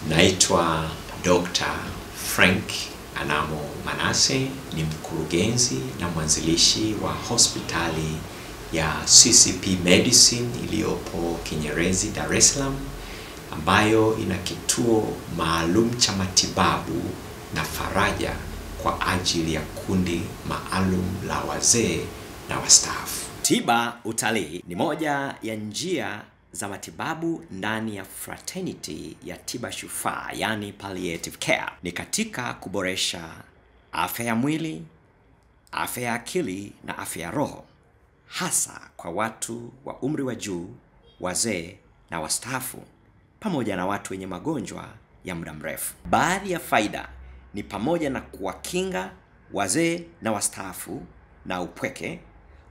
Naitwa Dr. Frank Anamo Manase, ni mkurugenzi na mwanzilishi wa hospitali ya CCP Medicine iliyopo Kinyerezi, Dar es Salaam, ambayo ina kituo maalum cha matibabu na faraja kwa ajili ya kundi maalum la wazee na wastaafu. Tiba utalii ni moja ya njia za matibabu ndani ya fraternity ya tiba shufaa, yani palliative care. Ni katika kuboresha afya ya mwili, afya ya akili na afya ya roho, hasa kwa watu wa umri wa juu, wazee na wastaafu, pamoja na watu wenye magonjwa ya muda mrefu. Baadhi ya faida ni pamoja na kuwakinga wazee na wastaafu na upweke,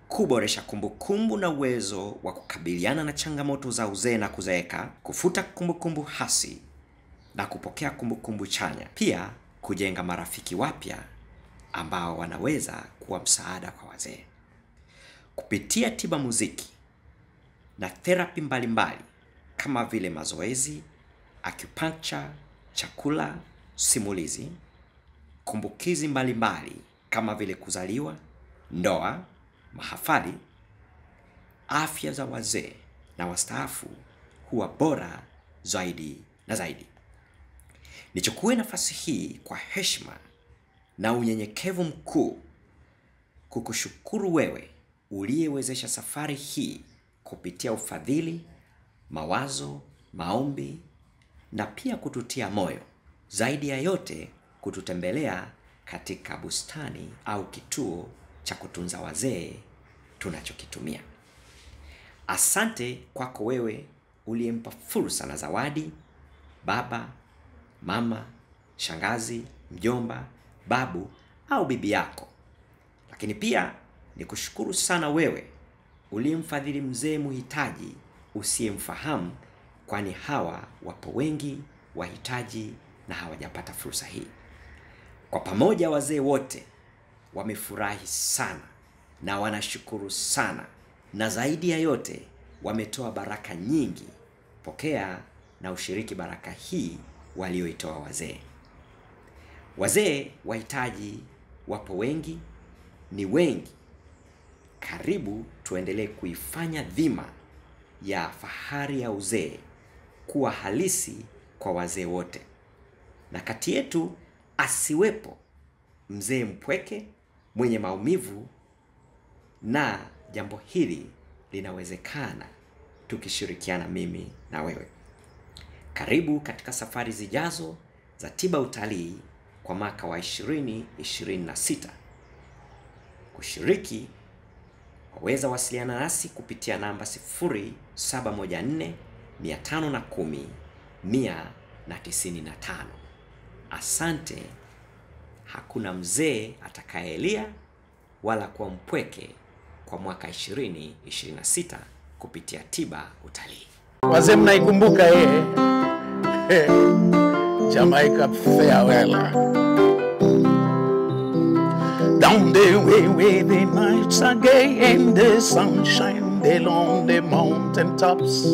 kuboresha kumbukumbu na uwezo wa kukabiliana na changamoto za uzee na kuzeeka, kufuta kumbukumbu hasi na kupokea kumbukumbu chanya. Pia kujenga marafiki wapya ambao wanaweza kuwa msaada kwa wazee. Kupitia tiba muziki na therapy mbalimbali kama vile mazoezi, acupuncture, chakula, simulizi, kumbukizi mbalimbali kama vile kuzaliwa, ndoa, mahafali, afya za wazee na wastaafu huwa bora zaidi na zaidi. Nichukue nafasi hii kwa heshima na unyenyekevu mkuu kukushukuru wewe uliyewezesha safari hii kupitia ufadhili, mawazo, maombi na pia kututia moyo. Zaidi ya yote, kututembelea katika bustani au kituo cha kutunza wazee tunachokitumia. Asante kwako wewe uliyempa fursa na zawadi baba, mama, shangazi, mjomba, babu au bibi yako. Lakini pia nikushukuru sana wewe uliyemfadhili mzee muhitaji usiyemfahamu, kwani hawa wapo wengi wahitaji na hawajapata fursa hii. Kwa pamoja wazee wote wamefurahi sana na wanashukuru sana, na zaidi ya yote wametoa baraka nyingi. Pokea na ushiriki baraka hii walioitoa wazee. Wazee wahitaji wapo wengi, ni wengi. Karibu tuendelee kuifanya dhima ya fahari ya uzee kuwa halisi kwa wazee wote. Na kati yetu asiwepo mzee mpweke mwenye maumivu, na jambo hili linawezekana tukishirikiana mimi na wewe. Karibu katika safari zijazo za tiba utalii kwa mwaka wa 2026. Kushiriki waweza wasiliana nasi kupitia namba 0714 510 195. Asante. Hakuna mzee atakayelia wala kuwa mpweke kwa mwaka 2026 kupitia tiba utalii. Wazee mnaikumbuka Jamaica farewell. Down the way where the nights are gay and the sunshine there on the mountain tops.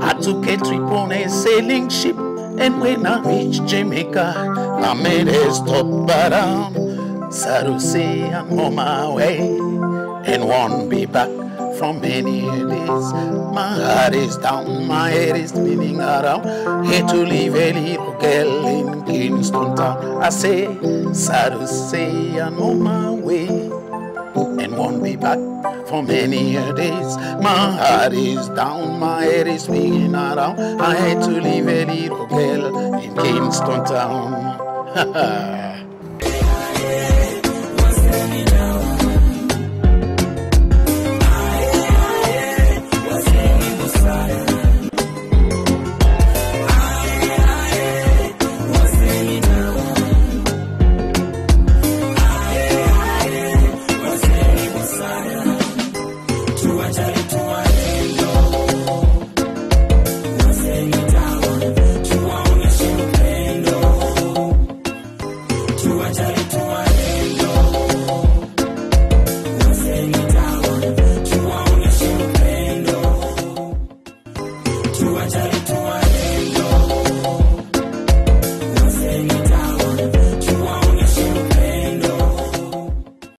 I took a trip on a sailing ship, and when I reached Jamaica, I made a stop around. Sad to say I'm on my way and won't be back for many days. My heart is down, my head is spinning around. Hate to leave a little girl in Kingston town. I say, sad to say I'm on my way and won't be back for many days. My heart is down, my head is spinning around. I hate to leave a little girl in Kingston town.